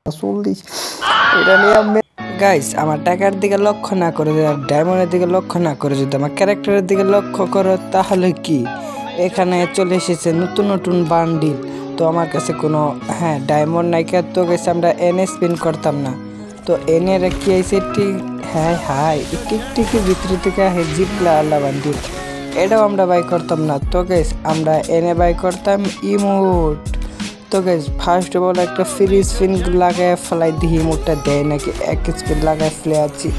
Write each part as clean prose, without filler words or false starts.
40 এটা নিয়ে আমি গাইস আমার টাকার দিকে লক্ষ্য না করে ডায়মন্ডের দিকে লক্ষ্য না করে যদি আমার ক্যারেক্টারের দিকে লক্ষ্য করো তাহলে কি এখানে চলে এসেছে নতুন নতুন বান্ডিল। তো আমার কাছে কোনো ডায়মন্ড নাইকা, তো গেছে আমরা এনে স্পিন করতাম না, তো এনে কি আইছে টিকটিকি ভিতরে থেকে জিপলা আল্লাহ বান্ডিল, এটাও আমরা বাই করতাম না। তো গেস আমরা এনে বাই করতাম ইমোট। তো গেস ফার্স্ট অফ অল একটা ফ্রি স্পিন লাগায় ফেলাই দিই, ইমোটটা দেয় নাকি এক স্পিন লাগায় ফেলে আছি।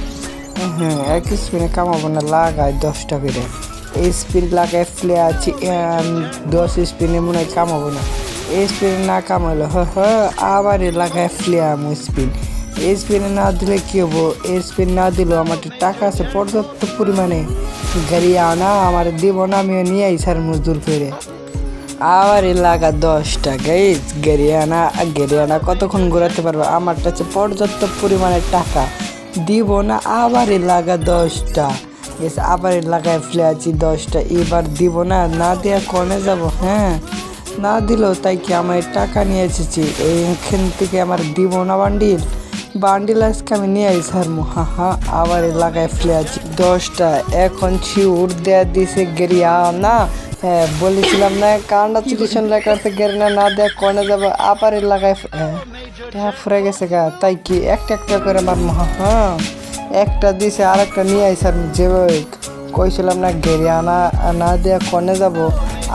এক স্পিনে কামাবো না, লাগায় 10টা করে এই স্পিন লাগায় ফেলে আছি, 10 স্পিনে মনে হয় কামাবো না। এই স্পিনে না কামাইলো আবার লাগায় ফেলে আমো স্পিন। এই স্পিনে না দিলে কি হবো, এই স্পিন না দিলেও আমার টাকা আছে পর্যাপ্ত পরিমাণে, গাড়ি আনা আমার দিব না, আমিও নিয়ে আইসার মজদুর করে আবার লাগা 10টা গাইজ গেরিয়ানা কতক্ষণ ঘোরাতে পারবো, আমার কাছে পর্যাপ্ত পরিমাণে টাকা দিব না, আবার লাগা 10টা গেছে, আবার লাগায় ফেলে আছি 10টা, এবার দিব না, না দেওয়া কনে যাব। না দিলেও তাই কি আমার টাকা নিয়ে এসেছি এইখান থেকে, আমার দিব না বান্ডিল আজকে আমি নিয়ে আই সারমু। আবার লাগায় ফেলে আছি 10টা, এখন শিউর দেয়া দিছে গেরিয়ানা। বলেছিলাম না কান্ডা চিটিশন লেখাতে গেরিনা না দেয়া কনে যাব, আবার লাগায় ফুরে গেছে গা, তাই কি একটা একটা করে মারমু। একটা দিছে আর একটা নিয়ে আই সারমু, যে কইছিলাম না গেরিয়ানা না দেয়া কনে যাব,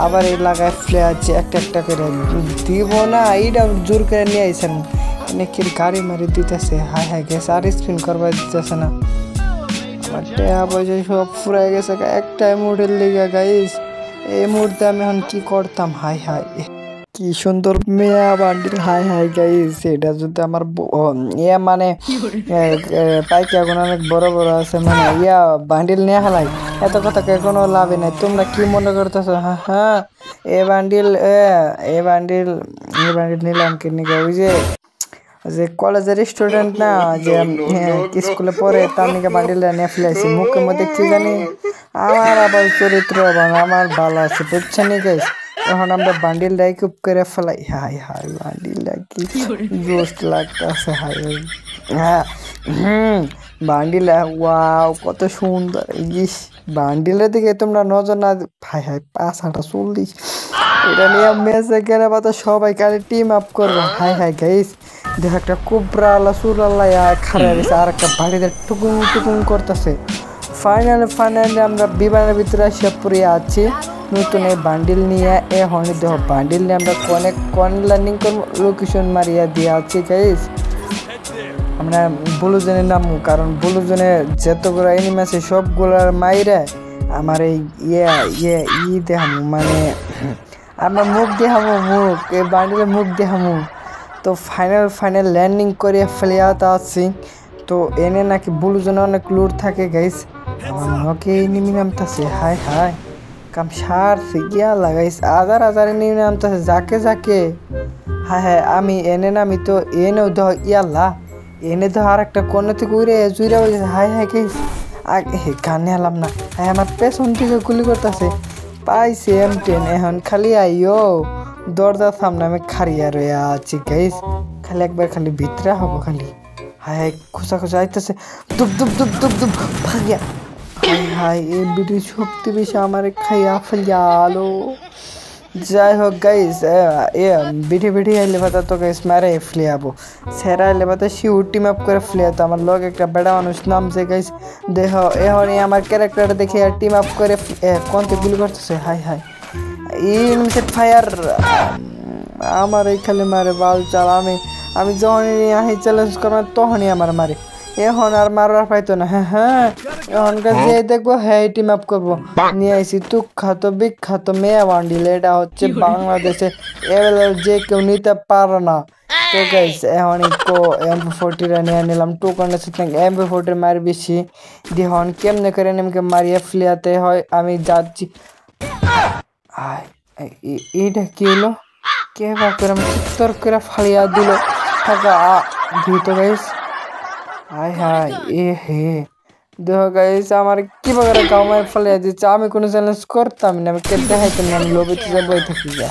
আবার লাগায় ফেলে আছি একটা একটা করে, দিব না এইটা জোর করে নিয়ে আই সারমু। অনেকের গাড়ি মারি দিতেছে, গেছে আর স্পিন করবার দিতেছে না, আমার টাকা পয়সা সব ফুরাই গেছে একটাই মুডের লিগা গাইস। এই মুহূর্তে আমি এখন কি করতাম, কি সুন্দর মেয়া বান্ডিল, গাইস এটা যদি আমার মানে পাইকা এখন অনেক বড় বড় আছে, মানে বান্ডিল নিয়ে হালাই এত কথা কোনো লাভই নাই। তোমরা কি মনে করতেছো? এ বান্ডিল নিলাম কি নিকে, ওই যে কলেজের স্টুডেন্ট না, যে স্কুলে পড়ে, তার নিকে বান্ডিলটা নিয়ে ফেলেছি মুখের মধ্যে কি জানি, আমার আবার চরিত্র আমার ভালো আছে বুঝছেন গাইস। এখন আমরা বান্ডিলটাই খুব করে ফেলাই, বান্ডিলটা কি জোস্ট লাগতেছে, বান্ডিলা ওয়াও কত সুন্দর। বান্ডিলের দিকে তোমরা নজর না, 540 এটা নিয়ে মেসে গেলে বা তো সবাই কালে টিম আপ করবে। গাইস দেখ একটা কুবরা আল্লাহ সুর আল্লাহ খারাপ গেছে, আর একটা বাড়িতে টুকুং টুকুং করতেছে। ফাইনালি আমরা বিমানের ভিতরে আসিয়া পড়ে আছি নতুন এই বান্ডিল নিয়ে। এখন দেখো বান্ডিল নিয়ে আমরা কোন ল্যান্ডিং করবো, লোকেশন মারিয়া দিয়ে আছি গাইস। আমরা ব্লু জোনে নামবো, কারণ ব্লু জোনে যতগুলো এনিমি আছে সবগুলার মাইরে আমার এই দেখামু, মানে আমরা মুখ দেখামু, এই বান্ডিলের মুখ দেখামু। তো ফাইনাল ল্যান্ডিং করে ফেলিয়াতে আছি। তো এনে নাকি ব্লু জোনে অনেক লুট থাকে গাইস, আমার নকে এনিমি নামতেছে, কাম সারছে গিয়া লাগাইস, হাজার এনিমি নামতেছে যাকে। আমি এনে নামি, তো এনেও ধ ইয়াল্লা এনে তো আর একটা কোনে থেকে উড়ে জুইরা হয়েছে। গাইস গানে এলাম না, আমার পেছন থেকে গুলি করতেছে, পাইছে M10। এখন খালি আইও দরজার সামনে আমি খারিয়া রয়ে আছি গাইস, খালি একবার খালি ভিতরে হবো, খালি খোঁচা আইতেছে, দুপ ভাগিয়া। এই বিটির শক্তি বেশি আমার খাইয়া ফেলিয়ালো। যাই হোক গাইস, বিঠি আইলে পাতা তো গাইস মারে ফ্লিয়াবো, সেরা আইলে পাতা শিউর টিম আপ করে ফ্লিয়াতো। আমার লগ একটা বেড়া মানুষ নামছে গাইস, দেখ এখনই আমার ক্যারেক্টারটা দেখে টিম আপ করে কোনতে গুলি করতেছে। ইনসেট ফায়ার আমার এই খালি মারে বাল চাল। আমি যখনই আহি চ্যালেঞ্জ করবো তখনই আমার মারে, এখন আর মারার পাইতো না। এখনকার যে দেখবো টিম আপ করবো। নিয়ে আইসি বিখ্যাত মেয়া বান্ডিল, এটা হচ্ছে বাংলাদেশে এভেলেবল, যে কেউ নিতে পারে না। তো গাইস এখন MP40 নিয়ে নিলাম, 2 MP40 মার বেশি এখন কেমনে করে নেমকে মারিয়ে ফ্লিয়াতে হয়। আমি যাচ্ছি, এইটা কি হলো, কে বা করে আমি চিত্তর করে ফালিয়া দিল ভূত গাইস। দেখো গাইস আমার কি বাগারে গাও মার ফালিয়া দিচ্ছে, আমি কোনো চ্যালেঞ্জ করতাম না, আমি দেখাইতাম না, আমি লবিতে যাবো থাকি যা।